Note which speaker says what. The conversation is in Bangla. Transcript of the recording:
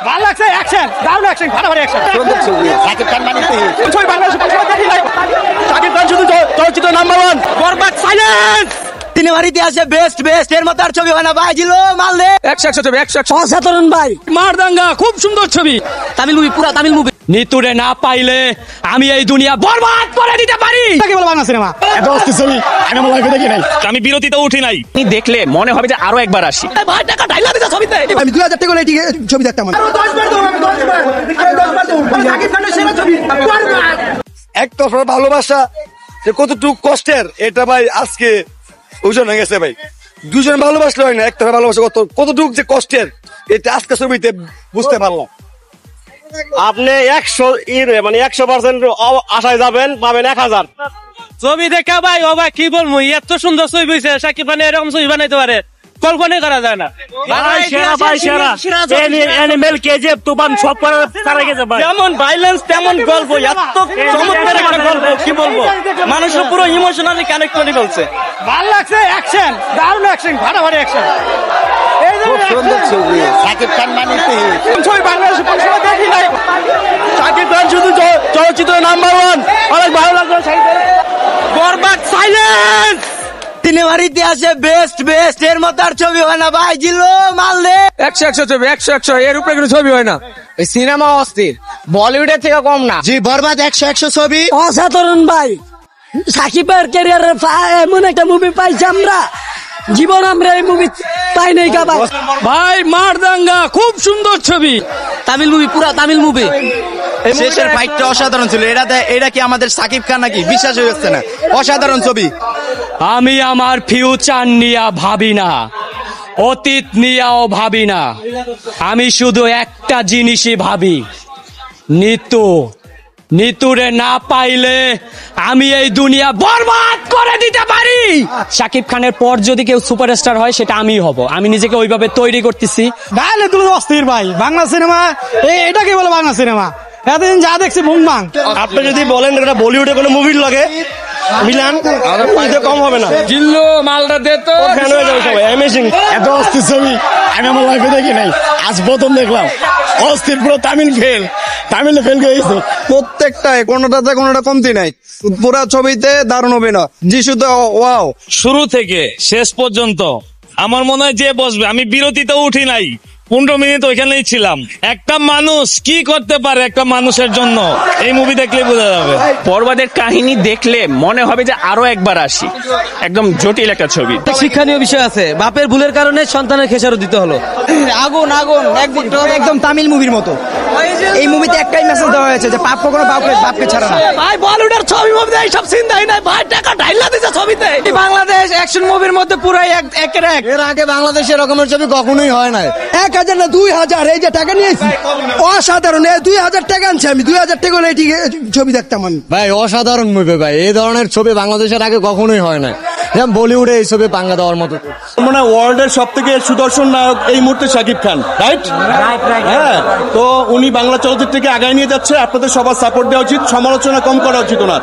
Speaker 1: ভালো লাগছে, অ্যাকশন, দারুণ অ্যাকশন, ফাটাফাটি অ্যাকশন।
Speaker 2: সাকিব খান মানে কি?
Speaker 1: ছবি বাংলাদেশে কোনো সময় দেখি নাই। সাকিব খান শুধু চলচ্চিত্র নাম্বার 1। বরবাদ সাইলেন্স।
Speaker 2: সিনেমার ইতিহাসে বেস্ট এর মতো আর ছবি হয় না ভাই। জিলো মাল দে।
Speaker 1: 100 ছবি, 100।
Speaker 2: অসাধারণ ভাই।
Speaker 1: মারদাঙ্গা খুব সুন্দর ছবি।
Speaker 2: তামিল মুভি, পুরা তামিল মুভি।
Speaker 1: নিতুরে না পাইলে আমি এই দুনিয়া বরবাদ করে দিতে পারি। কি বলে বাংলা সিনেমা?
Speaker 3: এত অস্থির ছবি আমি আমার লাইফে দেখি নাই।
Speaker 4: আমি বিরতিতে উঠি নাই।
Speaker 1: দেখলে মনে হবে যে আরো একবার আসি।
Speaker 2: ভাই টাকা ঢাইলা দিছে ছবিতে। আমি 2000 টাকা করে এই ছবি দেখতাম।
Speaker 3: একতরফা ভালোবাসা যে কতটুকু কষ্টের এটা ভাই আজকে ওজন হয়ে গেছে ভাই। দুজন ভালোবাসলে হয় না, একতরফা ভালোবাসা কতটুকু যে কষ্টের এটা আজকে ছবিতে বুঝতে পারলাম।
Speaker 4: আপনি 100% আশায় যাবেন, পাবেন 1000।
Speaker 1: ছবি দেখা ভাই, ও ভাই কি বলবো, এত সুন্দর ছবি হয়েছে। সাকিব খান এরকম ছবি বানাইতে পারে, কল্পনাই করা যায় না।
Speaker 4: অ্যানিমেল, কেজিএফ, তুফান সব করার তারা গেছে ভাই।
Speaker 1: যেমন ভাইলেন্স তেমন গল্প, এত চমৎকার একটা গল্প, কি বলবো, মানুষের পুরো ইমোশনালি কানেক্ট করে ফেলছে। ভালো লাগছে, অ্যাকশন, দারুণ অ্যাকশন, ফাটাফাটি অ্যাকশন।
Speaker 2: খুব সুন্দর ছবি। সাকিব খান মানে কি?
Speaker 1: ছবি বাংলাদেশে কোনো সময় দেখি নাই। সাকিব খান শুধু চলচ্চিত্র নাম্বার 1। অনেক ভালো লাগলো। বরবাদ সাইলেন্স।
Speaker 2: সিনেমার ইতিহাসে বেস্ট এর মতো আর ছবি হয় না ভাই। জিলো মাল দে।
Speaker 1: 100 ছবি, 100 এর উপরে কোনো ছবি হয় না।
Speaker 2: এই সিনেমা অস্থির, বলিউডের থেকে কম না। জি বরবাদ 100 ছবি। অসাধারণ ভাই। সাকিবের ক্যারিয়ারের এমন একটা মুভি পাইছি আমরা, জীবন আমরা এই মুভি পাই নাই কা ভাই।
Speaker 1: ভাই মারদাঙ্গা খুব সুন্দর ছবি।
Speaker 2: তামিল মুভি, পুরা তামিল মুভি। শেষের ফাইটটা অসাধারণ ছিল। এটা কি আমাদের সাকিব খান নাকি? বিশ্বাস হচ্ছে না। অসাধারণ ছবি।
Speaker 1: আমি আমার ফিউচার নিয়ে ভাবি না, অতীত নিয়েও ভাবি না। আমি শুধু একটা জিনিসই ভাবি, নিতুরে না পাইলে আমি এই দুনিয়া বরবাদ করে দিতে পারি। শাকিব খানের পর যদি কেউ সুপারস্টার হয় সেটা আমিই হব। আমি নিজেকে ওইভাবে তৈরি করতেছি।
Speaker 5: তাহলে তুমি অস্থির ভাই। বাংলা সিনেমা এটা কি বলে বাংলা সিনেমা? এতদিন যা দেখছি বুমবাং।
Speaker 4: আপনি যদি বলেন এটা বলিউডে কোনো মুভির লাগে মিলান, কম হবে না।
Speaker 1: জিল্লু মালটা দে তো,
Speaker 4: ফ্যান হয়ে যাবে সবাই। অ্যামেজিং।
Speaker 3: এত অস্থির ছবি আমি আমার লাইফে দেখি নাই, আজ প্রথম দেখলাম। অস্থির, পুরো তামিলে ফেল গেছে প্রত্যেকটায়, কোনোটাতে কোনোটা কমতি নাই। পুরা ছবিতে দারুণ অভিনয়। যিশু তো ওয়াও।
Speaker 4: শুরু থেকে শেষ পর্যন্ত আমার মনে হয় যে বসবে, আমি বিরতিতে উঠি নাই, 15 মিনিট ওইখানেই ছিলাম। একটা মানুষ কি করতে পারে একটা মানুষের জন্য, এই মুভি দেখলে বোঝা যাবে।
Speaker 1: বরবাদের কাহিনী দেখলে মনে হবে যে আরো একবার আসি। একদম জটিল একটা ছবি।
Speaker 2: শিক্ষণীয় বিষয় আছে। বাপের ভুলের কারণে সন্তানের খেসারত দিতে হলো। আগুন একদম তামিল মুভির মতো। এই মুভিতে একটাই মেসেজ দেওয়া হয়েছে যে পাপ কখনো বাপকে ছাড়া না।
Speaker 1: ভাই বলিউডের ছবি মধ্যে এইসব সিন দেয় নাই ভাই, টাকা ঢাইলা দিছে ছবিতে।
Speaker 2: বাংলাদেশ অ্যাকশন মুভির মধ্যে পুরাই একের এক। এর আগে বাংলাদেশে এরকমের ছবি কখনোই হয় না। 1000 না 2000 এই যে টাকা নিয়েছি, অসাধারণ। 2000 টাকা আনছি আমি, 2000 টাকা হলে ছবি দেখতাম আমি। ভাই অসাধারণ মুভি ভাই। এই ধরনের ছবি বাংলাদেশের আগে কখনোই হয় না। যেমন বলিউডে এই ছবি পাঙ্গা দেওয়ার মতো।
Speaker 3: মানে ওয়ার্ল্ডের সব থেকে সুদর্শন নায়ক এই মুহূর্তে শাকিব খান, রাইট? হ্যাঁ, তো উনি বাংলা চলচ্চিত্রকে আগায় নিয়ে যাচ্ছে। আপনাদের সবার সাপোর্ট দেওয়া উচিত, সমালোচনা কম করা উচিত ওনার।